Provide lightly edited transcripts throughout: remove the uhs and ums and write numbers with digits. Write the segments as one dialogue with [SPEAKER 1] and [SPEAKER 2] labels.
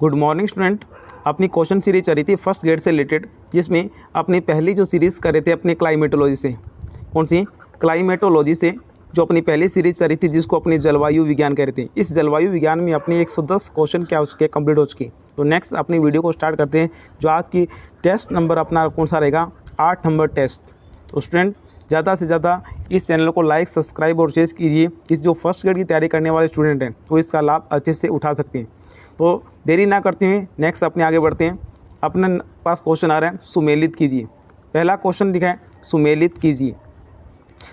[SPEAKER 1] Good morning student. अपनी question series चल रही थी फर्स्ट ग्रेड से रिलेटेड, जिसमें अपनी पहली जो सीरीज़ कर रहे थे अपने क्लाइमेटोलॉजी से। कौन सी? क्लाइमेटोलॉजी से जो अपनी पहली सीरीज चल रही थी, जिसको अपनी जलवायु विज्ञान कह रहे थे। इस जलवायु विज्ञान में अपनी 110 क्वेश्चन क्या उसके कंप्लीट हो चुकी। तो नेक्स्ट अपनी वीडियो को स्टार्ट करते हैं। जो आज की टेस्ट नंबर अपना कौन सा रहेगा? 8 नंबर टेस्ट। तो स्टूडेंट ज़्यादा से ज़्यादा इस चैनल को लाइक, सब्सक्राइब और शेयर कीजिए। इस जो फर्स्ट ग्रेड की तैयारी करने वाले स्टूडेंट हैं वो इसका लाभ अच्छे से उठा सकते हैं। तो देरी ना करते हुए नेक्स्ट अपने आगे बढ़ते हैं। अपने पास क्वेश्चन आ रहा है, सुमेलित कीजिए। पहला क्वेश्चन दिखा है, सुमेलित कीजिए।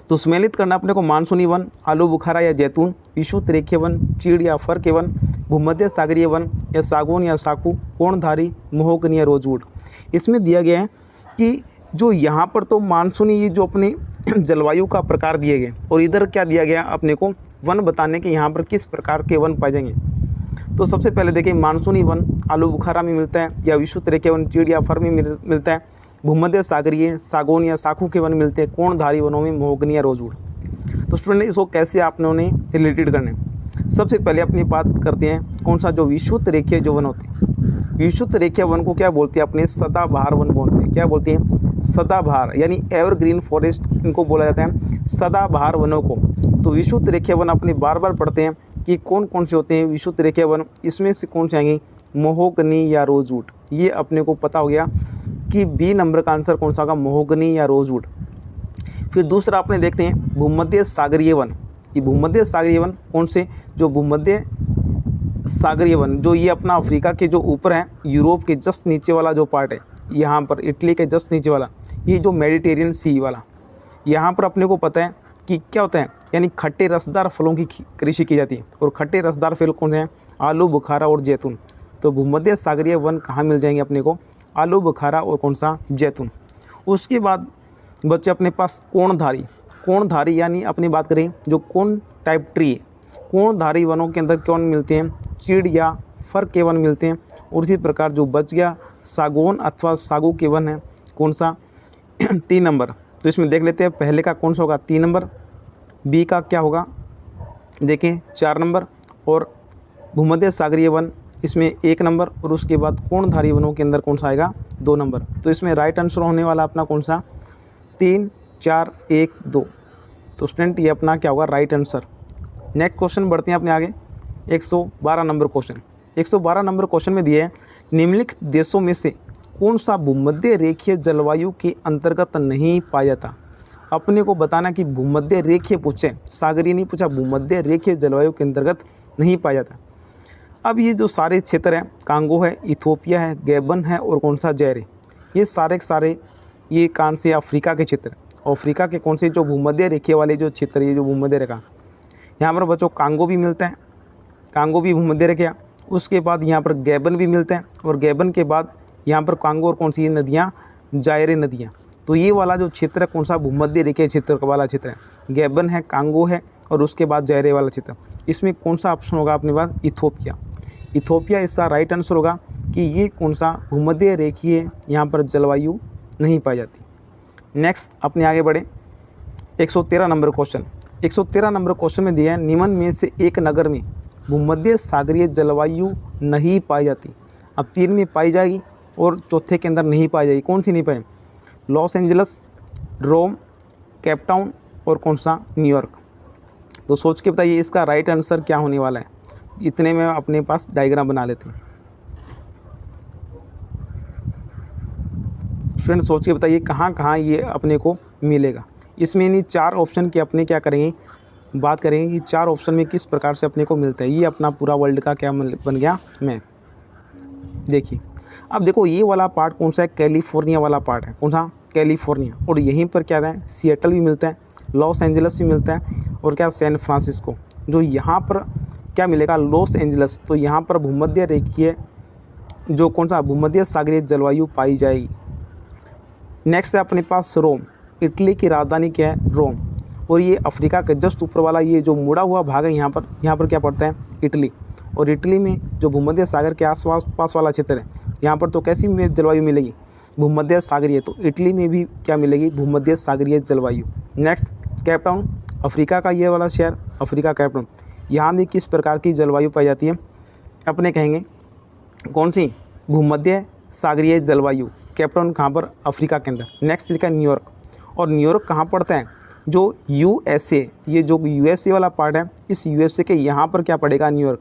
[SPEAKER 1] तो सुमेलित करना अपने को मानसूनी वन, आलू बुखारा या जैतून, विषुवत रेखीय वन, चीड़ या फर के वन, भूमध्य सागरीय वन या सागौन या साखू, कोणधारी, मोहगनी या रोजवुड। इसमें दिया गया है कि जो यहाँ पर तो मानसूनी ये जो अपने जलवायु का प्रकार दिए गए, और इधर क्या दिया गया अपने को वन बताने के यहाँ पर किस प्रकार के वन पाए जाएंगे। तो सबसे पहले देखिए, मानसूनी वन आलू बुखारा में मिलता है या विषुवत रेखीय वन चीड़ या फर में मिलता है। भूमध्य सागरीय सागौन या साखू के वन मिलते हैं। कोणधारी वनों में मोहगनी या रोजवुड। तो स्टूडेंट इसको कैसे आपने रिलेटेड करना है। सबसे पहले अपनी बात करते हैं कौन सा, जो विषुवत रेखीय जो वन होते हैं। विषुवत रेखीय वन को क्या बोलते हैं? अपने सदाबहार वन बोलते हैं। क्या बोलते हैं? सदाबहार, यानी एवरग्रीन फॉरेस्ट इनको बोला जाता है, सदाबहार वनों को। तो विषुवत रेखीय वन अपने बार बार पढ़ते हैं कि कौन कौन से होते हैं विषुवत रेखीय वन। इसमें से कौन से आएंगे? मोहगनी या रोजवुड। ये अपने को पता हो गया कि बी नंबर का आंसर कौन सा होगा? मोहगनी या रोजवुड। फिर दूसरा अपने देखते हैं भूमध्य सागरीय वन। ये भूमध्य सागरीय वन कौन से? जो भूमध्य सागरीय वन जो ये अपना अफ्रीका के जो ऊपर है, यूरोप के जस्ट नीचे वाला जो पार्ट है, यहाँ पर इटली के जस्ट नीचे वाला, ये जो मेडिटेरियन सी वाला, यहाँ पर अपने को पता है कि क्या होता है, यानी खट्टे रसदार फलों की कृषि की जाती है। और खट्टे रसदार फल कौन से हैं? आलू बुखारा और जैतून। तो भूमध्य सागरीय वन कहाँ मिल जाएंगे अपने को? आलू बुखारा और कौन सा? जैतून। उसके बाद बच्चे अपने पास कोणधारी। कोणधारी यानी अपनी बात करें जो कोण टाइप ट्री है, कोणधारी वनों के अंदर कौन मिलते हैं? चीड़ या फर के वन मिलते हैं। और इसी प्रकार जो बच गया सागौन अथवा सागू के वन है, कौन सा? 3 नंबर। तो इसमें देख लेते हैं पहले का कौन सा होगा? 3 नंबर। बी का क्या होगा? देखें 4 नंबर। और भूमध्य सागरीय वन इसमें 1 नंबर। और उसके बाद कोणधारी वनों के अंदर कौन सा आएगा? 2 नंबर। तो इसमें राइट आंसर होने वाला अपना कौन सा? 3, 4, 1, 2। तो स्टूडेंट ये अपना क्या होगा? Right answer. नेक्स्ट क्वेश्चन बढ़ते हैं अपने आगे। 112 नंबर क्वेश्चन। 112 नंबर क्वेश्चन में दिए है, निम्नलिखित देशों में से कौन सा भूमध्य रेखीय जलवायु के अंतर्गत नहीं पाया जाता। अपने को बताना कि भूमध्य रेखीय पूछे, सागरीय नहीं पूछा, भूमध्य रेखीय जलवायु के अंतर्गत नहीं पाया जाता। अब ये जो सारे क्षेत्र हैं, कांगो है, इथोपिया है, गैबन है और कौन सा? जायरे। ये सारे के सारे ये कौन से? अफ्रीका के क्षेत्र। अफ्रीका के कौन से? जो भूमध्य रेखीय वाले जो क्षेत्र, ये जो भूमध्य रेखा, यहाँ पर बच्चों कांगो भी मिलता है, कांगो भी भूमध्य रेखा। उसके बाद यहाँ पर गैबन भी मिलता है, और गैबन के बाद यहाँ पर कांगो और कौन सी नदियाँ? जायरे नदियाँ। तो ये वाला जो क्षेत्र है कौन सा? भूमध्य रेखीय क्षेत्र वाला क्षेत्र है। गैबन है, कांगो है और उसके बाद जायरे वाला क्षेत्र। इसमें कौन सा ऑप्शन होगा अपने पास? इथोपिया। इथोपिया इसका राइट आंसर होगा कि ये कौन सा? भूमध्य रेखीय यहाँ पर जलवायु नहीं पाई जाती। नेक्स्ट अपने आगे बढ़े। 113 नंबर क्वेश्चन। 113 नंबर क्वेश्चन में दिया है, निम्न में से एक नगर में भूमध्य सागरीय जलवायु नहीं पाई जाती। अब 3 में पाई जाएगी और चौथे के अंदर नहीं पाई जाएगी। कौन सी नहीं पाई? लॉस एंजल्स, रोम, केप टाउन और कौन सा? न्यूयॉर्क। तो सोच के बताइए इसका राइट आंसर क्या होने वाला है। इतने में अपने पास डायग्राम बना लेते हैं। स्टूडेंट सोच के बताइए कहाँ कहाँ ये अपने को मिलेगा। इसमें नहीं 4 ऑप्शन के अपने क्या करेंगे, बात करेंगे कि 4 ऑप्शन में किस प्रकार से अपने को मिलता है। ये अपना पूरा वर्ल्ड का क्या बन गया मैप। देखिए अब देखो ये वाला पार्ट कौन सा है? कैलिफोर्निया वाला पार्ट है। कौन सा? कैलिफोर्निया। और यहीं पर क्या है? सिएटल भी मिलता है, लॉस एंजल्स भी मिलता है और क्या? San Francisco. जो यहाँ पर क्या मिलेगा? Los Angeles. तो यहाँ पर भूमध्य रेखीय जो कौन सा? भूमध्य सागरीय जलवायु पाई जाएगी। नेक्स्ट है अपने पास रोम। इटली की राजधानी क्या है? रोम। और ये अफ्रीका के जस्ट ऊपर वाला ये जो मुड़ा हुआ भाग है, यहाँ पर क्या पड़ता है? इटली। और इटली में जो भूमध्य सागर के आसपास पास वाला क्षेत्र है, यहाँ पर तो कैसी जलवायु मिलेगी? भूमध्य सागरीय। तो इटली में भी क्या मिलेगी? भूमध्य सागरीय जलवायु। नेक्स्ट केप टाउन, अफ्रीका का ये वाला शहर, अफ्रीका कैप टाउन। यहाँ भी किस प्रकार की जलवायु पाई जाती है? अपने कहेंगे कौन सी? भूमध्य सागरीय जलवायु। कैप्टन कहाँ पर? अफ्रीका के अंदर। नेक्स्ट लिखा है न्यूयॉर्क। और न्यूयॉर्क कहाँ पड़ता है? जो यूएसए, ये जो यूएसए वाला पार्ट है, इस यूएसए के यहाँ पर क्या पड़ेगा? न्यूयॉर्क।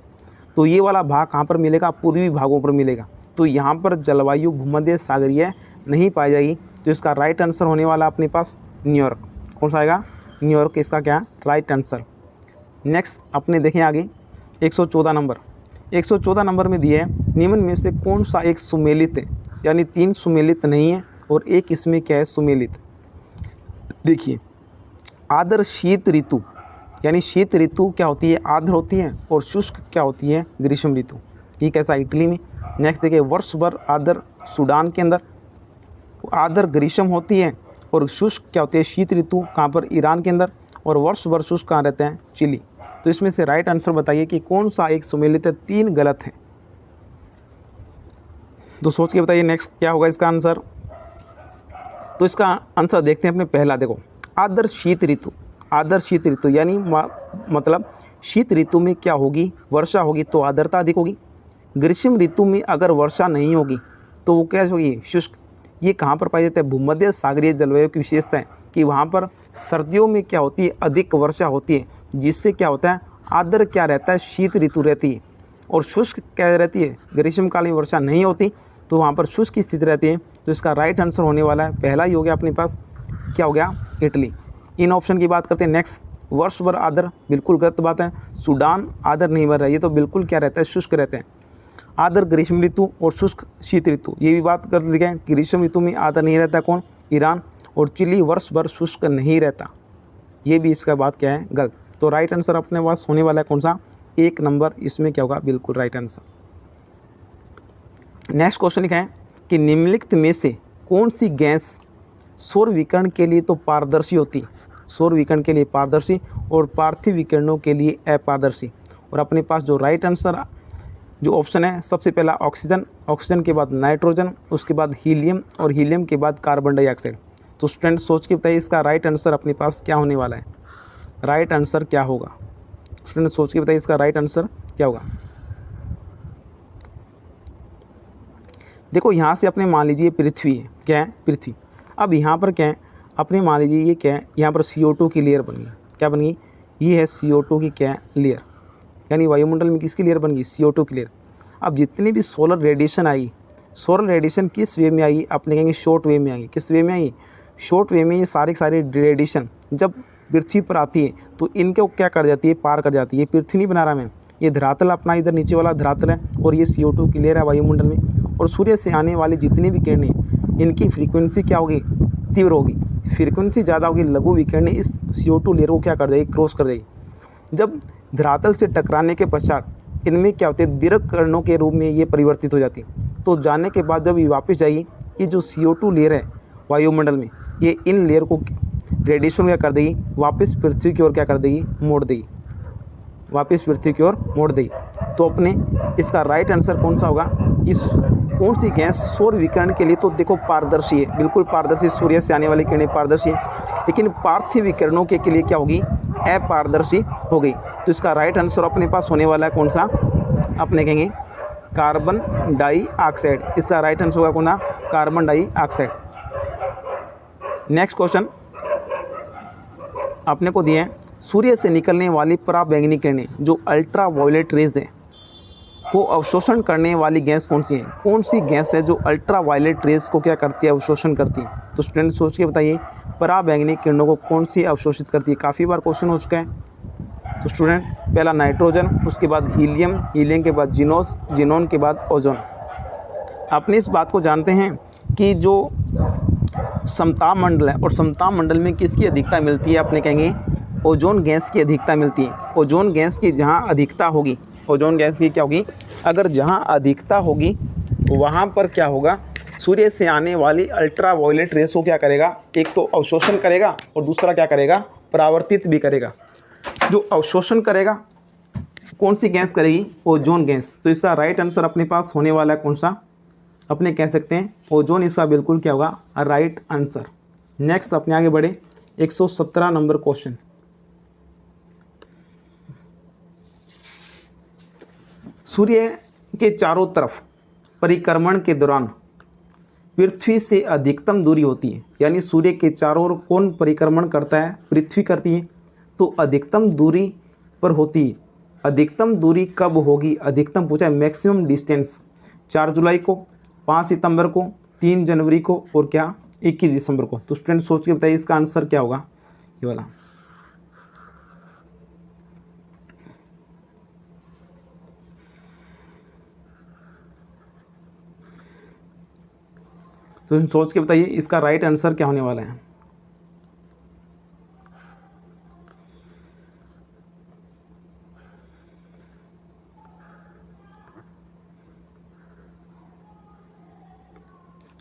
[SPEAKER 1] तो ये वाला भाग कहाँ पर मिलेगा? पूर्वी भागों पर मिलेगा। तो यहाँ पर जलवायु भूमध्य सागरीय नहीं पाई जाएगी। तो इसका राइट आंसर होने वाला अपने पास न्यूयॉर्क। कौन सा आएगा? न्यूयॉर्क इसका क्या? Right answer. नेक्स्ट अपने देखें आगे 114 नंबर। 114 नंबर में दिए है निम्न में से कौन सा एक सुमेलित है? यानी 3 सुमेलित नहीं है और एक इसमें क्या है? सुमेलित। देखिए, आर्द्र शीत ऋतु, यानी शीत ऋतु क्या होती है? आर्द्र होती है। और शुष्क क्या होती है? ग्रीष्म ऋतु। ये कैसा? इटली में। नेक्स्ट देखिए, वर्ष भर आर्द्र सूडान के अंदर। आर्द्र ग्रीष्म होती है और शुष्क क्या होती है? शीत ऋतु कहाँ पर? ईरान के अंदर। और वर्ष भर शुष्क कहाँ रहते हैं? चिली। तो इसमें से राइट आंसर बताइए कि कौन सा एक सुमेलित है? 3 गलत है, तो सोच के बताइए नेक्स्ट क्या होगा इसका आंसर। तो इसका आंसर देखते हैं अपने पहला। देखो, आर्द्र शीत ऋतु। आर्द्र शीत ऋतु यानी मतलब शीत ऋतु में क्या होगी? वर्षा होगी तो आर्द्रता अधिक होगी। ग्रीष्म ऋतु में अगर वर्षा नहीं होगी तो वो क्या होगी? शुष्क। ये कहाँ पर पाई जाता है? भूमध्य सागरीय जलवायु की विशेषता है कि वहाँ पर सर्दियों में क्या होती है? अधिक वर्षा होती है, जिससे क्या होता है? आर्द्र क्या रहता है? शीत ऋतु रहती है। और शुष्क क्या रहती है? ग्रीष्मकालीन वर्षा नहीं होती, तो वहाँ पर शुष्क की स्थिति रहती है। तो इसका राइट आंसर होने वाला है पहला ही हो गया अपने पास। क्या हो गया? इटली। इन ऑप्शन की बात करते हैं। नेक्स्ट, वर्ष भर आर्द्र, बिल्कुल गलत बात है। सूडान आर्द्र नहीं भर रहा है, ये तो बिल्कुल क्या रहता है? शुष्क रहते हैं। आर्द्र ग्रीष्म ऋतु और शुष्क शीत ऋतु, ये भी बात कर लिखे हैं। ग्रीष्म ऋतु में आर्द्र नहीं रहता, कौन? ईरान। और चिली वर्ष भर शुष्क नहीं रहता, ये भी इसका बात क्या है? गलत। तो राइट आंसर अपने पास होने वाला है कौन सा? 1 नंबर। इसमें क्या होगा? बिल्कुल राइट आंसर। नेक्स्ट क्वेश्चन लिखा है कि निम्नलिखित में से कौन सी गैस सौर विकिरण के लिए तो पारदर्शी होती है? सौर विकिरण के लिए पारदर्शी और पार्थिव विकिरणों के लिए अपारदर्शी। और अपने पास जो राइट आंसर जो ऑप्शन है, सबसे पहला ऑक्सीजन, ऑक्सीजन के बाद नाइट्रोजन, उसके बाद हीलियम और हीलियम के बाद कार्बन डाइऑक्साइड। तो स्टूडेंट सोच के बताइए इसका राइट आंसर अपने पास क्या होने वाला है? राइट आंसर क्या होगा? स्टूडेंट सोच के बताइए इसका राइट आंसर क्या होगा? देखो, यहाँ से अपने मान लीजिए पृथ्वी है, क्या है? पृथ्वी। अब यहाँ पर क्या है? अपने मान लीजिए ये क्या है? यहाँ पर CO2 की लेयर बन गई। क्या बन गई? ये है CO2 की क्या है? लेयर। यानी वायुमंडल में किसकी लेयर बन गई? CO2 की लेयर। अब जितनी भी सोलर रेडिएशन आई, सोलर रेडिएशन किस वे में आई? अपने कहेंगे शॉर्ट वे में आई। किस वे में आई? शॉर्ट वे में। ये सारे रेडिएशन जब पृथ्वी पर आती है तो इनको क्या कर जाती है? पार कर जाती है। ये पृथ्वी नहीं बना रहा मैं, ये धरातल अपना इधर नीचे वाला धरातल है और ये CO2 की लेयर है वायुमंडल में। और सूर्य से आने वाली जितनी भी किरणें, इनकी फ्रीक्वेंसी क्या होगी? तीव्र होगी। फ्रीक्वेंसी ज़्यादा होगी, लघु विकिरणें इस CO2 लेयर को क्या कर देगी? क्रॉस कर देगी। जब धरातल से टकराने के पश्चात इनमें क्या होते हैं? दीर्घ किरणों के रूप में ये परिवर्तित हो जाती है। तो जाने के बाद जब ये वापस जाएगी, ये जो CO2 लेयर है वायुमंडल में, ये इन लेयर को रेडिएशन क्या कर देगी? वापस पृथ्वी की ओर क्या कर देगी? मोड़ देगी। वापस पृथ्वी की ओर मोड़ देगी। तो अपने इसका राइट आंसर कौन सा होगा? इस कौन सी गैस सौर विकिरण के लिए तो देखो पारदर्शी है, बिल्कुल पारदर्शी। सूर्य से आने वाली किरणें पारदर्शी है, लेकिन पार्थिव विकिरणों के लिए क्या होगी? अपारदर्शी हो गई। तो इसका राइट आंसर अपने पास होने वाला है कौन सा? अपने कहेंगे कार्बन डाइऑक्साइड। इसका राइट आंसर होगा कौन सा? Carbon dioxide. नेक्स्ट क्वेश्चन अपने को दिए हैं, सूर्य से निकलने वाली पराबैंगनी किरणें जो अल्ट्रा वायलेट रेज है को अवशोषण करने वाली गैस कौन सी है? कौन सी गैस है जो अल्ट्रा वायलेट रेज को क्या करती है? अवशोषण करती है। तो स्टूडेंट सोच के बताइए पराबैंगनी किरणों को कौन सी अवशोषित करती है? काफ़ी बार क्वेश्चन हो चुका है। तो स्टूडेंट पहला नाइट्रोजन, उसके बाद हीलियम, हीलियम के बाद जिनोस, जिनोन के बाद ओजोन। अपने इस बात को जानते हैं कि जो समताप मंडल है और समताप मंडल में किसकी अधिकता मिलती है? अपने कहेंगे ओजोन गैस की अधिकता मिलती है। ओजोन गैस की जहाँ अधिकता होगी, ओजोन गैस की क्या होगी? अगर जहाँ अधिकता होगी वहाँ पर क्या होगा? सूर्य से आने वाली अल्ट्रा वायलेट रेस को क्या करेगा? एक तो अवशोषण करेगा और दूसरा क्या करेगा? परावर्तित भी करेगा। जो अवशोषण करेगा कौन सी गैस करेगी? Ozone gas. तो इसका राइट आंसर अपने पास होने वाला है कौन सा? अपने कह सकते हैं ओजोन। इसका बिल्कुल क्या होगा? Right answer. नेक्स्ट अपने आगे बढ़े 117 नंबर क्वेश्चन। सूर्य के चारों तरफ परिक्रमण के दौरान पृथ्वी से अधिकतम दूरी होती है, यानी सूर्य के चारों ओर कौन परिक्रमण करता है? पृथ्वी करती है। तो अधिकतम दूरी पर होती है। अधिकतम दूरी कब होगी? अधिकतम पूछा है, मैक्सिमम डिस्टेंस 4 जुलाई को, 5 सितंबर को, 3 जनवरी को और क्या 21 दिसंबर को। तो स्टूडेंट सोच के बताइए इसका आंसर क्या होगा, ये वाला। तो सोच के बताइए इसका राइट आंसर क्या होने वाला है।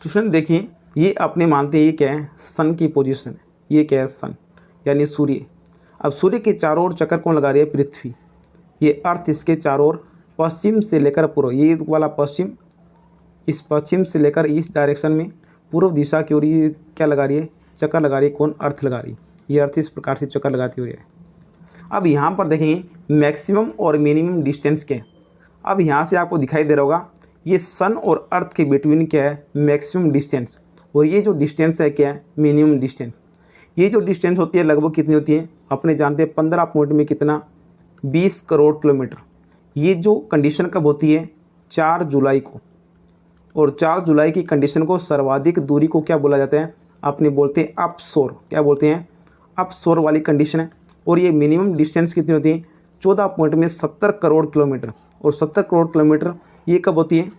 [SPEAKER 1] स्टूडेंट देखिए, ये अपने मानते हैं ये क्या है? सन की पोजीशन है। ये क्या है? सन यानी सूर्य। अब सूर्य के चारों ओर चक्कर कौन लगा रही है? पृथ्वी। ये अर्थ इसके चारों ओर पश्चिम से लेकर पूर्व, ये वाला पश्चिम, इस पश्चिम से लेकर इस डायरेक्शन में पूर्व दिशा की ओर ये क्या लगा रही है? चक्कर लगा रही है। कौन? अर्थ लगा रही है। ये अर्थ इस प्रकार से चक्कर लगाती हुई है। अब यहाँ पर देखेंगे मैक्सिमम और मिनिमम डिस्टेंस क्या है। अब यहाँ से आपको दिखाई दे रहा होगा ये सन और अर्थ के बिटवीन क्या है? Maximum distance. और ये जो डिस्टेंस है क्या है? Minimum distance. ये जो डिस्टेंस होती है लगभग कितनी होती है? अपने जानते हैं 15 पॉइंट में कितना? 20 करोड़ किलोमीटर। ये जो कंडीशन कब होती है? 4 जुलाई को। और 4 जुलाई की कंडीशन को सर्वाधिक दूरी को क्या बोला जाता है? अपने बोलते हैं अपसोर। क्या बोलते हैं? अपसोर वाली कंडीशन है। और ये मिनिमम डिस्टेंस कितनी होती है? 14 पॉइंट में 70 करोड़ किलोमीटर। और 70 करोड़ किलोमीटर ये कब होती है?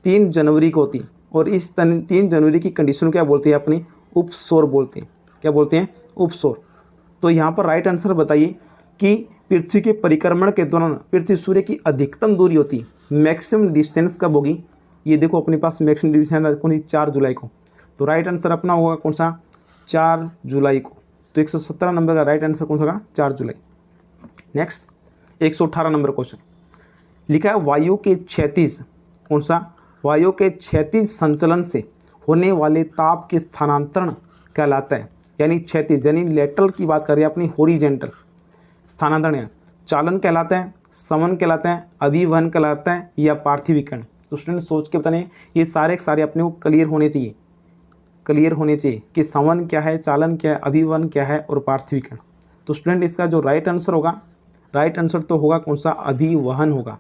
[SPEAKER 1] 3 जनवरी को होती है। और इस 3 जनवरी की कंडीशन क्या बोलते हैं? अपनी उपसोर बोलते हैं। क्या बोलते हैं? उपसोर। तो यहाँ पर राइट आंसर बताइए कि पृथ्वी के परिक्रमण के दौरान पृथ्वी सूर्य की अधिकतम दूरी होती है, मैक्सिमम डिस्टेंस कब होगी? ये देखो अपने पास मैक्सिमम डिस्टेंस कौन सी? 4 जुलाई को। तो राइट आंसर अपना होगा कौन सा? 4 जुलाई को। तो 117 नंबर का राइट आंसर कौन सा होगा? 4 जुलाई। नेक्स्ट 118 नंबर क्वेश्चन लिखा है वायु के क्षैतिज, कौन सा? वायु के क्षैतिज संचलन से होने वाले ताप के स्थानांतरण कहलाता है। यानी क्षैतिज यानी लेटरल की बात करें अपनी, हॉरिजॉन्टल स्थानांतरण है, चालन कहलाता है, समन कहलाता है, अभिवहन कहलाता है या पार्थिवीकरण। तो स्टूडेंट सोच के बताने ये सारे अपने को क्लियर होने चाहिए कि समन क्या है, चालन क्या है, अभिवहन क्या है और पार्थिवीकरण। तो स्टूडेंट इसका जो राइट आंसर होगा, राइट आंसर तो होगा कौन सा? अभिवहन होगा।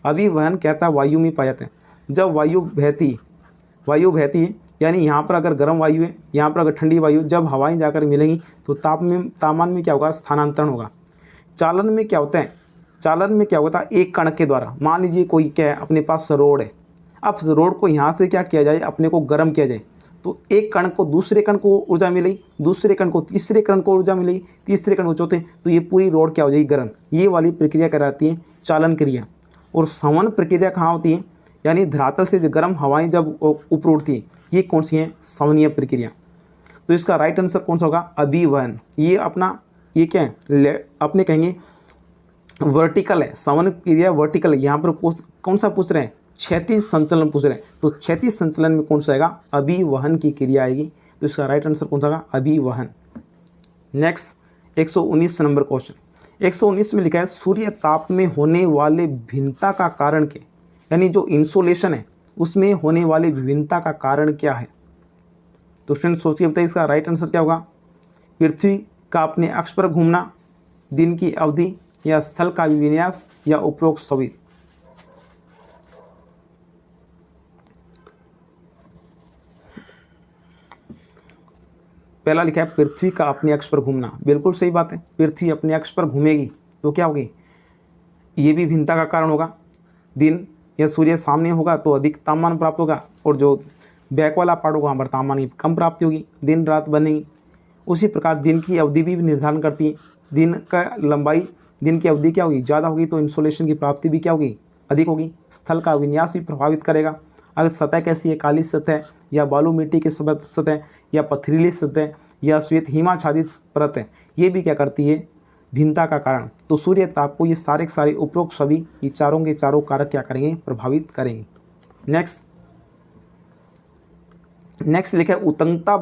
[SPEAKER 1] अभिवहन कहता है वायु में पाया जाता है। जब वायु बहती है यानी यहाँ पर अगर गर्म वायु है, यहाँ पर अगर ठंडी वायु, जब हवाएं जाकर मिलेंगी तो तापमान में क्या होगा? स्थानांतरण होगा। चालन में क्या होता है? चालन में क्या होता है? एक कण के द्वारा, मान लीजिए कोई क्या है अपने पास रोड है, अब रोड को यहाँ से क्या किया जाए? अपने को गर्म किया जाए। तो एक कण को दूसरे कण को ऊर्जा मिलेगी, दूसरे कण को तीसरे कण को ऊर्जा मिलेगी, तीसरे कण को चौथे, तो ये पूरी रोड क्या हो जाएगी? गर्म। ये वाली प्रक्रिया कहलाती है चालन क्रिया। और समन प्रक्रिया कहाँ होती है? यानी धरातल से जो गर्म हवाएं जब ऊपर उठती है, ये कौन सी है? समनीय प्रक्रिया। तो इसका राइट आंसर कौन सा होगा? अभिवहन। ये अपना ये क्या है? अपने कहेंगे वर्टिकल है, समन क्रिया वर्टिकल है। यहाँ पर कौन सा पूछ रहे हैं? क्षैतिज संचलन पूछ रहे हैं। तो क्षैतिज संचलन में कौन सा आएगा? अभिवहन की क्रिया आएगी। तो इसका राइट आंसर कौन सा होगा? अभिवहन। नेक्स्ट 119 नंबर क्वेश्चन 119 में लिखा है सूर्य ताप में होने वाले भिन्नता का कारण क्या? यानी जो इंसोलेशन है उसमें होने वाली विभिन्नता का कारण क्या है? तो स्टूडेंट सोच के बताइए इसका राइट आंसर क्या होगा? पृथ्वी का अपने अक्ष पर घूमना, दिन की अवधि या स्थल का विन्यास या उपरोक्त सभी। पहला लिखा है पृथ्वी का अपने अक्ष पर घूमना। बिल्कुल सही बात है, पृथ्वी अपने अक्ष पर घूमेगी तो क्या होगी? ये भी भिन्नता का कारण होगा। दिन या सूर्य सामने होगा तो अधिक तापमान प्राप्त होगा, और जो बैक वाला पार्ट होगा वहाँ पर तापमान की कम प्राप्ति होगी, दिन रात बनेगी। उसी प्रकार दिन की अवधि भी निर्धारण करती है। दिन का लंबाई, दिन की अवधि क्या होगी? ज़्यादा होगी तो इंसोलेशन की प्राप्ति भी क्या होगी? अधिक होगी। स्थल का विन्यास भी प्रभावित करेगा। अगर सतह कैसी है? काली सतह या बालू मिट्टी की सतह या पथरीली सतह या श्वेत हिमाच्छादित परत है, ये भी क्या करती है? भिन्नता का कारण। तो सूर्य ताप को ये सारे उपरोक्त सभी ये चारों के चारों कारक क्या करेंगे? प्रभावित करेंगे। नेक्स्ट लिखा है उत्तुंगता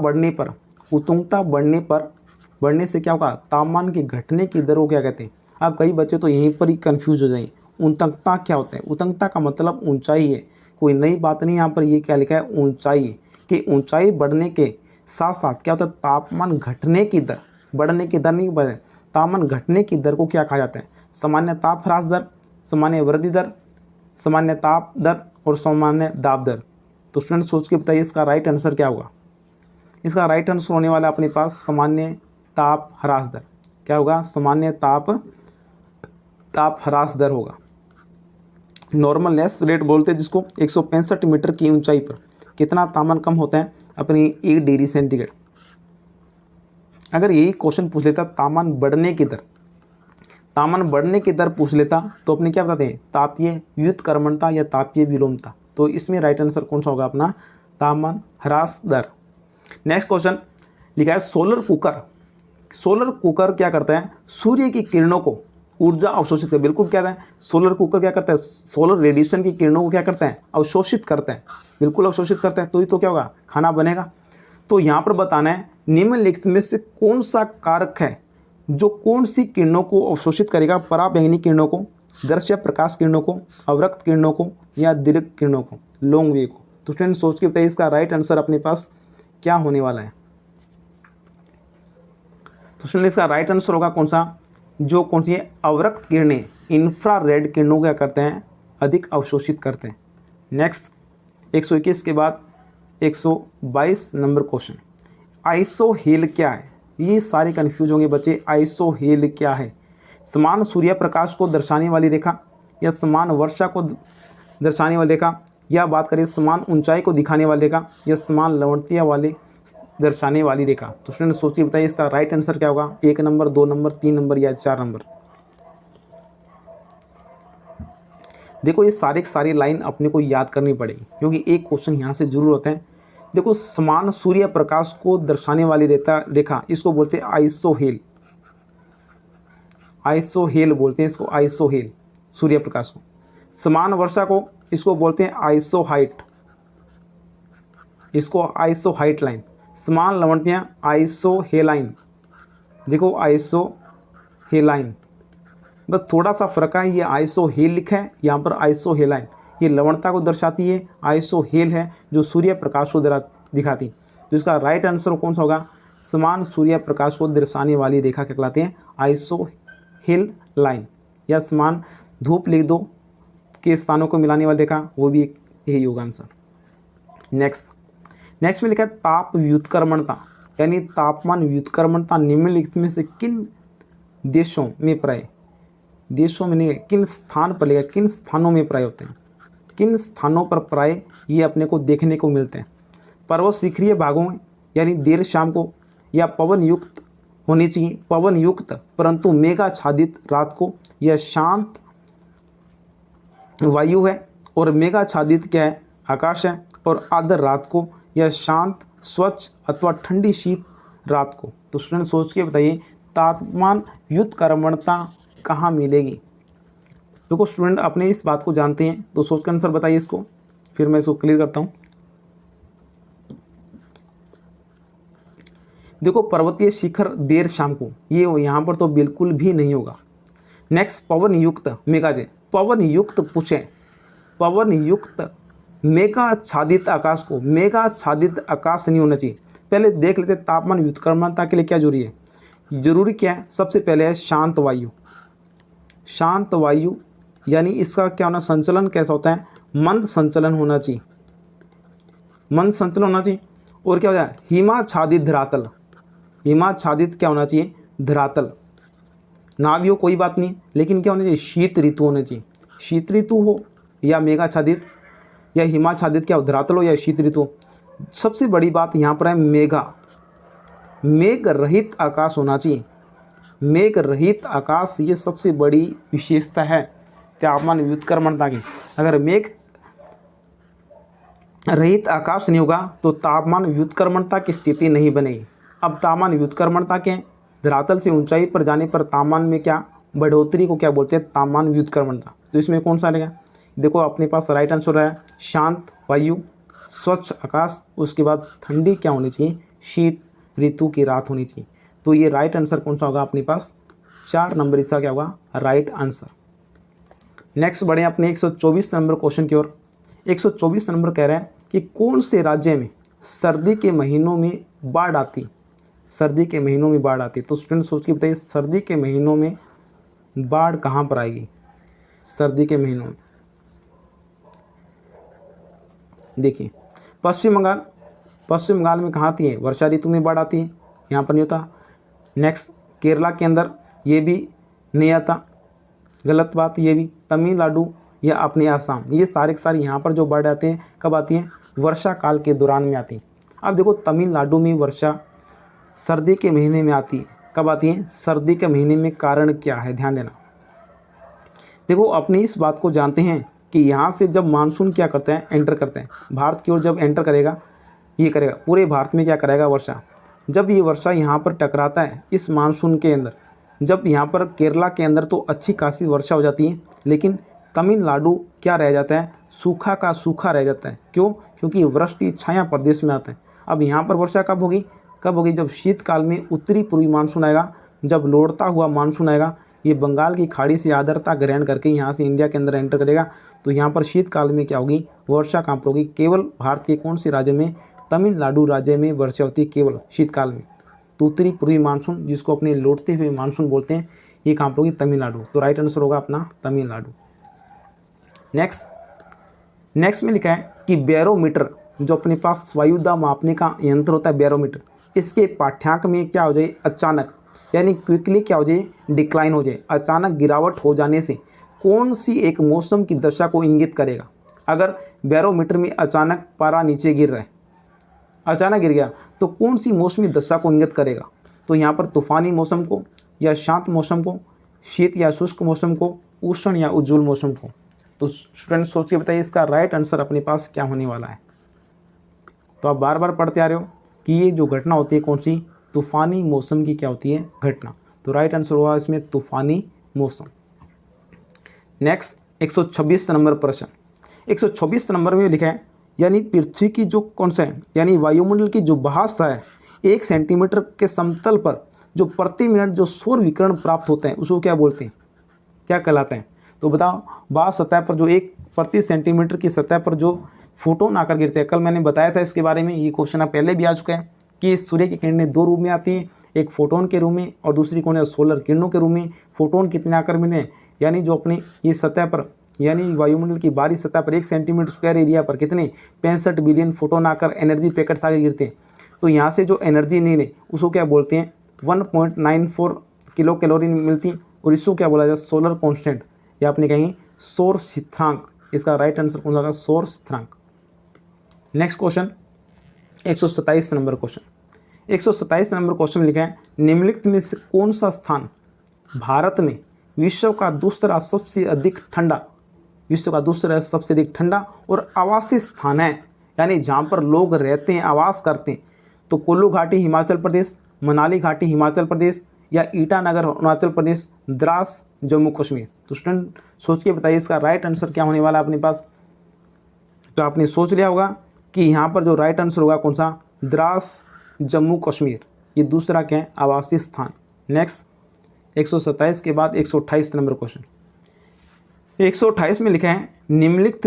[SPEAKER 1] बढ़ने से क्या होगा? तापमान के घटने की दर को क्या कहते हैं? अब कई बच्चे तो यहीं पर ही कंफ्यूज हो जाएंगे। उत्तंगता क्या होता है? उत्तंगता का मतलब ऊंचाई है, कोई नई बात नहीं। यहाँ पर ये क्या लिखा है? ऊंचाई, कि ऊंचाई बढ़ने के साथ साथ क्या होता है? तापमान घटने की दर, बढ़ने की दर नहीं, बढ़े तापमान घटने की दर को क्या कहा जाता है? सामान्य ताप ह्रास दर, सामान्य वृद्धि दर, सामान्य ताप दर और सामान्य दाब दर। तो स्टूडेंट सोच के बताइए इसका राइट आंसर क्या होगा? इसका राइट आंसर होने वाला अपने पास सामान्य ताप ह्रास दर। क्या होगा? सामान्य ताप ह्रास दर होगा। नॉर्मलनेस रेट बोलते हैं जिसको, 165 मीटर की ऊंचाई पर कितना तापमान कम होता है? अपनी 1 डिग्री सेंटीग्रेड। अगर यही क्वेश्चन पूछ लेता तापमान बढ़ने की दर, तापमान बढ़ने की दर पूछ लेता तो अपने क्या बताते हैं? तापीय व्युत्क्रमणता या तापीय विलोमता। तो इसमें राइट आंसर कौन सा होगा अपना? तापमान ह्रास दर। नेक्स्ट क्वेश्चन लिखा है सोलर कुकर। सोलर कुकर क्या करता है? सूर्य की किरणों को ऊर्जा अवशोषित कर, बिल्कुल क्या है? सोलर कुकर क्या करता है? सोलर रेडिएशन की किरणों को क्या करता है? अवशोषित करता है, बिल्कुल अवशोषित करता है। तो ही तो क्या होगा? खाना बनेगा। तो यहाँ पर बताना है निम्नलिखित में से कौन सा कारक है जो कौन सी किरणों को अवशोषित करेगा? पराबैंगनी किरणों को, दृश्य प्रकाश किरणों को, अवरक्त किरणों को या दीर्घ किरणों को, लॉन्ग वेव को। तो स्टूडेंट सोच के बताइए इसका राइट आंसर अपने पास क्या होने वाला है? तो स्टूडेंट इसका राइट आंसर होगा कौन सा? जो कौन सी है? अवरक्त किरणें, इंफ्रारेड किरणों क्या करते हैं? अधिक अवशोषित करते हैं। नेक्स्ट 121 के बाद 122 नंबर क्वेश्चन, आइसोहेल क्या है? ये सारे कंफ्यूज होंगे बच्चे। आइसोहेल क्या है? समान सूर्य प्रकाश को दर्शाने वाली रेखा या समान वर्षा को दर्शाने वाली रेखा, या बात करें समान ऊंचाई को दिखाने वाली रेखा या समान लवणता वाले दर्शाने वाली रेखा। तो स्टूडेंट सोचिए बताइए इसका राइट आंसर क्या होगा? 1 नंबर, 2 नंबर, 3 नंबर या 4 नंबर? देखो ये सारी लाइन अपने को याद करनी पड़ेगी क्योंकि एक क्वेश्चन यहाँ से जरूर होता है। देखो समान सूर्य प्रकाश को दर्शाने वाली रेखा इसको बोलते हैं आइसोहेल। आइसोहेल बोलते हैं इसको, आइसोहेल सूर्य प्रकाश को। समान वर्षा को इसको बोलते हैं आइसोहाइट, इसको आइसोहाइट लाइन। समान लवणता आइसोहेलाइन, देखो आइसोहेलाइन, बस थोड़ा सा फर्क है। ये आइसोहेल लिखा है, यहाँ पर आइसोहेलाइन। ये लवणता को दर्शाती है, आइसोहेल है जो सूर्य प्रकाश को दिखाती। तो इसका राइट आंसर कौन सा होगा? समान सूर्य प्रकाश को दर्शाने वाली रेखा क्या कहलाती है? आइसोहेल लाइन, या समान धूप लिख दो के स्थानों को मिलाने वाली रेखा, वो भी यही होगा आंसर। नेक्स्ट में लिखा है ताप व्युत्क्रमणता, यानी तापमान व्युत्क्रमणता निम्नलिखित में से किन देशों में प्राय, देशों में नहीं, किन स्थान पर लेगा, किन स्थानों में प्राय होते हैं, किन स्थानों पर प्राय ये अपने को देखने को मिलते हैं? पर्वत शिखरीय भागों में, यानी देर शाम को, या पवन युक्त होनी चाहिए, पवन युक्त परंतु मेघाच्छादित रात को, या शांत वायु है और मेघाच्छादित क्या है? आकाश है और आर्द्र रात को, या शांत स्वच्छ अथवा ठंडी शीत रात को। तो स्टूडेंट सोच के बताइए तापमान व्युत्क्रमणता कहाँ मिलेगी? देखो स्टूडेंट अपने इस बात को जानते हैं तो सोच कर आंसर बताइए इसको, फिर मैं इसको क्लियर करता हूँ। देखो पर्वतीय शिखर देर शाम को, ये यहाँ पर तो बिल्कुल भी नहीं होगा। नेक्स्ट पवन युक्त मेघाजय, पवन युक्त पूछे, पवन युक्त मेघाच्छादित आकाश को, मेघाच्छादित आकाश नहीं होना चाहिए। पहले देख लेते तापमान व्युत्क्रमणता के लिए क्या जरूरी है। जरूरी क्या है? सबसे पहले है शांत वायु। शांत वायु यानी इसका क्या होना? संचलन कैसा होता है? मंद संचलन होना चाहिए, मंद संचलन होना चाहिए। और क्या हो जाए? हिमाच्छादित धरातल, हिमाच्छादित क्या होना चाहिए? धरातल। ना भी हो कोई बात नहीं, लेकिन क्या होना चाहिए? शीत ऋतु होना चाहिए। शीत ऋतु हो या मेघाच्छादित या हिमाच्छादित, क्या हो? धरातल हो या शीत ऋतु। सबसे बड़ी बात यहाँ पर है मेघ रहित आकाश होना चाहिए। मेघ रहित आकाश ये सबसे बड़ी विशेषता है तापमान व्युत्क्रमणता की। अगर मेघ रहित आकाश नहीं होगा तो तापमान व्युत्क्रमणता की स्थिति नहीं बनेगी। अब तापमान व्युत्क्रमणता के धरातल से ऊंचाई पर जाने पर तापमान में क्या बढ़ोतरी को क्या बोलते हैं? तापमान व्युत्क्रमणता। तो इसमें कौन सा आएगा? देखो अपने पास राइट आंसर है शांत वायु, स्वच्छ आकाश, उसके बाद ठंडी क्या होनी चाहिए? शीत ऋतु की रात होनी चाहिए। तो ये राइट आंसर कौन सा होगा अपने पास? 4 नंबर इसका क्या होगा? Right answer. नेक्स्ट बढ़े अपने 124 नंबर क्वेश्चन की ओर। 124 नंबर कह रहा है कि कौन से राज्य में सर्दी के महीनों में बाढ़ आती, सर्दी के महीनों में बाढ़ आती। तो स्टूडेंट सोच के बताइए सर्दी के महीनों में बाढ़ कहाँ पर आएगी। सर्दी के महीनों में देखिए पश्चिम बंगाल, पश्चिम बंगाल में कहाँ आती है, वर्षा ऋतु में बाढ़ आती है, यहाँ पर नहीं होता। नेक्स्ट केरला के अंदर ये भी नहीं आता, गलत बात ये भी। तमिलनाडु या अपने आसाम, ये सारे के सारे यहाँ पर जो बाढ़ आते हैं कब आती हैं, वर्षा काल के दौरान में आती हैं। अब देखो तमिलनाडु में वर्षा सर्दी के महीने में आती है, कब आती है, सर्दी के महीने में। कारण क्या है, ध्यान देना। देखो अपनी इस बात को जानते हैं कि यहाँ से जब मानसून क्या करते हैं, एंटर करते हैं भारत की ओर, जब एंटर करेगा ये करेगा पूरे भारत में क्या करेगा, वर्षा। जब ये वर्षा यहाँ पर टकराता है इस मानसून के अंदर, जब यहाँ पर केरला के अंदर तो अच्छी खासी वर्षा हो जाती है, लेकिन तमिलनाडु क्या रह जाता है, सूखा का सूखा रह जाता है। क्यों, क्योंकि वृष्टि छाया प्रदेश में आता है। अब यहाँ पर वर्षा कब होगी, कब होगी, जब शीतकाल में उत्तरी पूर्वी मानसून आएगा, जब लौटता हुआ मानसून आएगा, ये बंगाल की खाड़ी से आर्द्रता ग्रहण करके यहाँ से इंडिया के अंदर एंटर करेगा। तो यहाँ पर शीतकाल में क्या होगी, वर्षा कहाँ पर होगी, केवल भारत के कौन से राज्य में, तमिलनाडु राज्य में वर्षा होती है केवल शीतकाल में। तो उत्तरी पूर्वी मानसून जिसको अपने लौटते हुए मानसून बोलते हैं, ये कहाँ पर होगी, तमिलनाडु। तो राइट आंसर होगा अपना तमिलनाडु। नेक्स्ट में लिखा है कि बैरोमीटर, जो अपने पास वायुदाब मापने का यंत्र होता है बैरोमीटर, इसके पाठ्यांक में क्या हो जाए, अचानक यानी क्विकली क्या हो जाए, डिक्लाइन हो जाए, अचानक गिरावट हो जाने से कौन सी एक मौसम की दशा को इंगित करेगा। अगर बैरोमीटर में अचानक पारा नीचे गिर रहा है, अचानक गिर गया, तो कौन सी मौसमी दशा को इंगित करेगा। तो यहाँ पर तूफानी मौसम को, या शांत मौसम को, शीत या शुष्क मौसम को, उष्ण या उज्ज्वल मौसम को। तो स्टूडेंट सोच के बताइए इसका राइट आंसर अपने पास क्या होने वाला है। तो आप बार बार पढ़ते आ रहे हो कि ये जो घटना होती है कौन सी, तूफानी मौसम की क्या होती है, घटना। तो राइट आंसर होगा इसमें तूफानी मौसम। नेक्स्ट 126 नंबर प्रश्न। 126 नंबर में लिखा है यानी पृथ्वी की जो कौन सा है, यानी वायुमंडल की जो बहास्ता है 1 सेंटीमीटर के समतल पर जो प्रति मिनट जो सौर विकिरण प्राप्त होते हैं उसको क्या बोलते हैं, क्या कहलाते हैं। तो बताओ बाहर सतह पर जो 1 प्रति सेंटीमीटर की सतह पर जो फोटोन आकर गिरते हैं, कल मैंने बताया था इसके बारे में, ये क्वेश्चन आप पहले भी आ चुका है कि सूर्य की किरणें 2 रूप में आती हैं, एक फोटोन के रूप में और दूसरी कौन है, सोलर किरणों के रूप में। फोटोन कितने आकर मिलते हैं, यानी जो अपनी ये सतह पर, यानी वायुमंडल की बाहरी सतह पर 1 सेंटीमीटर स्क्वायर एरिया पर कितने 65 बिलियन फोटोन आकर एनर्जी पैकेट्स आकर गिरते हैं। तो यहाँ से जो एनर्जी निकले उसको क्या बोलते हैं, 1.94 किलो कैलोरी मिलती है, और इसको क्या बोला जाए, सोलर कॉन्स्टेंट, या आपने कहीं सौर स्थिरांक। इसका राइट आंसर कौन सा होगा, सौर स्थिरांक। Next question 127 number question. 127 number question में लिखा है निम्नलिखित में से कौन सा स्थान भारत में विश्व का दूसरा सबसे अधिक ठंडा, विश्व का दूसरा सबसे अधिक ठंडा और आवासीय स्थान है, यानी जहाँ पर लोग रहते हैं, आवास करते हैं। तो कुल्लू घाटी हिमाचल प्रदेश, मनाली घाटी हिमाचल प्रदेश, या ईटानगर अरुणाचल प्रदेश, द्रास जम्मू कश्मीर। तो स्टूडेंट सोच के बताइए इसका राइट आंसर क्या होने वाला है अपने पास। तो आपने सोच लिया होगा कि यहाँ पर जो राइट आंसर होगा कौन सा, द्रास जम्मू कश्मीर, ये दूसरा क्या है, आवासीय स्थान। नेक्स्ट 127 के बाद 128 नंबर क्वेश्चन। 128 में लिखा है निम्नलिखित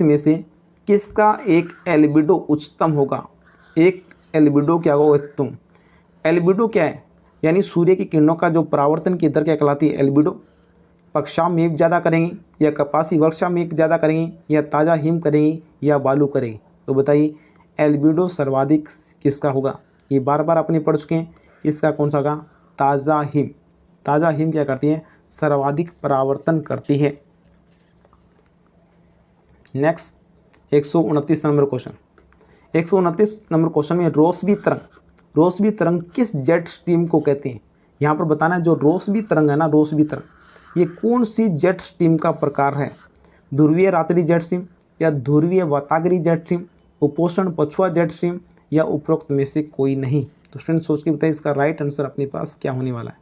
[SPEAKER 1] में से किसका एक एल्बिडो उच्चतम होगा। एक एल्बिडो क्या होगा, उच्चतम। एल्बिडो क्या है, यानी सूर्य की किरणों का जो परावर्तन की दर क्या कहलाती है, एल्बिडो। पक्षाम मेघ ज़्यादा करेंगी, या कपासी वर्षा मेघ ज़्यादा करेंगी, या ताज़ा हिम करेंगी, या बालू करेंगी। तो बताइए एल्बिडो सर्वाधिक किसका होगा। ये बार बार अपने पढ़ चुके हैं, इसका कौन सा होगा, ताज़ा हिम। ताज़ा हिम क्या करती है, सर्वाधिक परावर्तन करती है। Next 129 number question. 129 number question में रोसबी तरंग किस जेट स्ट्रीम को कहते हैं। यहाँ पर बताना है जो रोसबी तरंग है ना, रोसबी तरंग ये कौन सी जेट स्ट्रीम का प्रकार है। ध्रुवीय रात्रि जेट स्ट्रीम, या ध्रुवीय वाताग्री जेट स्ट्रीम, उपोषण पछुआ जेट स्ट्रीम, या उपरोक्त में से कोई नहीं। तो स्टूडेंट सोच के बताइए इसका राइट आंसर अपने पास क्या होने वाला है।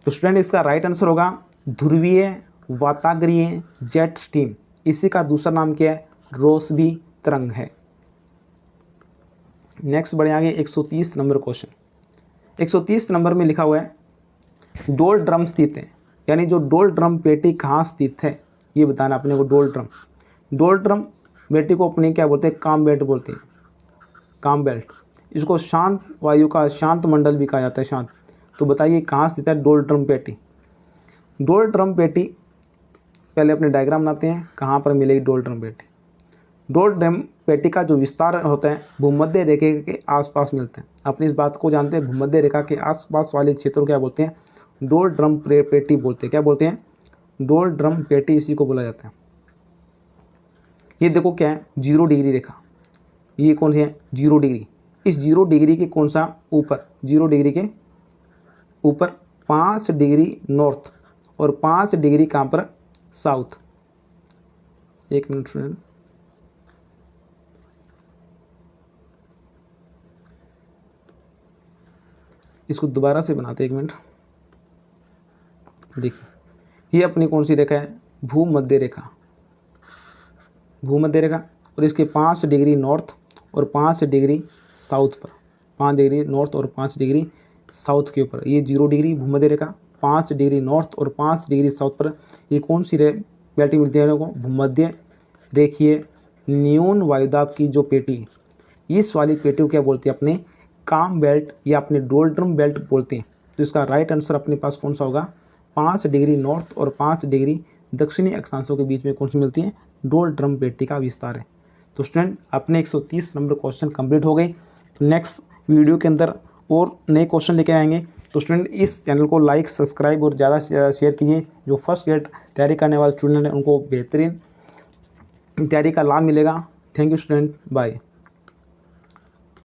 [SPEAKER 1] तो स्टूडेंट इसका राइट आंसर होगा ध्रुवीय वाताग्रीय जेट स्ट्रीम। इसी का दूसरा नाम क्या है, रोसबी तरंग है। नेक्स्ट बढ़े आगे 130 नंबर क्वेश्चन। 130 नंबर में लिखा हुआ है डोल ड्रम स्थित है, यानी जो डोल ड्रम पेटी कहाँ स्थित है ये बताना अपने को। डोल ड्रम पेटी को अपने क्या बोलते हैं, काम बेल्ट बोलते हैं, काम बेल्ट। इसको शांत वायु का शांत मंडल भी कहा जाता है, शांत। तो बताइए कहाँ स्थित है डोल ड्रम पेटी। डोल ड्रम पेटी, पहले अपने डायग्राम बनाते हैं कहाँ पर मिलेगी डोल ड्रम पेटी। डोल ड्रम पेटी का जो विस्तार होता है भूमध्य रेखा के आसपास मिलते हैं। अपनी इस बात को जानते हैं, भूमध्य रेखा के आसपास वाले क्षेत्र को क्या बोलते हैं, डोल ड्रम पेटी बोलते हैं। क्या बोलते हैं, डोल ड्रम पेटी, इसी को बोला जाता है। ये देखो क्या है, 0 डिग्री रेखा, ये कौन सी है, 0 डिग्री। इस 0 डिग्री के कौन सा ऊपर, 0 डिग्री के ऊपर 5 डिग्री नॉर्थ और 5 डिग्री कहाँ पर, साउथ। एक मिनट स्टूडेंट, इसको दोबारा से बनाते हैं, एक मिनट। देखिए ये अपनी कौन सी रेखा है, भूमध्य रेखा, भूमध्य रेखा। और इसके 5 डिग्री नॉर्थ और 5 डिग्री साउथ पर, 5 डिग्री नॉर्थ और 5 डिग्री साउथ के ऊपर ये 0 डिग्री भूमध्य रेखा, 5 डिग्री नॉर्थ और 5 डिग्री साउथ पर ये कौन सी बेल्ट मिलती है को, भूमध्य रेखीय न्यून वायुदाब की जो पेटी है, इस वाली पेटी को क्या बोलते हैं, अपने काम बेल्ट या अपने डोल ड्रम बेल्ट बोलते हैं। तो इसका राइट आंसर अपने पास कौन सा होगा, 5 डिग्री नॉर्थ और 5 डिग्री दक्षिणी अक्षांशों के बीच में कौन सी मिलती है, डोल ड्रम पेटी का विस्तार है। तो स्टूडेंट अपने 130 नंबर क्वेश्चन कंप्लीट हो गए। तो नेक्स्ट वीडियो के अंदर और नए क्वेश्चन लेके आएंगे। तो स्टूडेंट इस चैनल को लाइक, सब्सक्राइब और ज़्यादा से ज़्यादा शेयर कीजिए। जो फर्स्ट ग्रेड तैयारी करने वाले स्टूडेंट हैं उनको बेहतरीन तैयारी का लाभ मिलेगा। Thank you student, bye.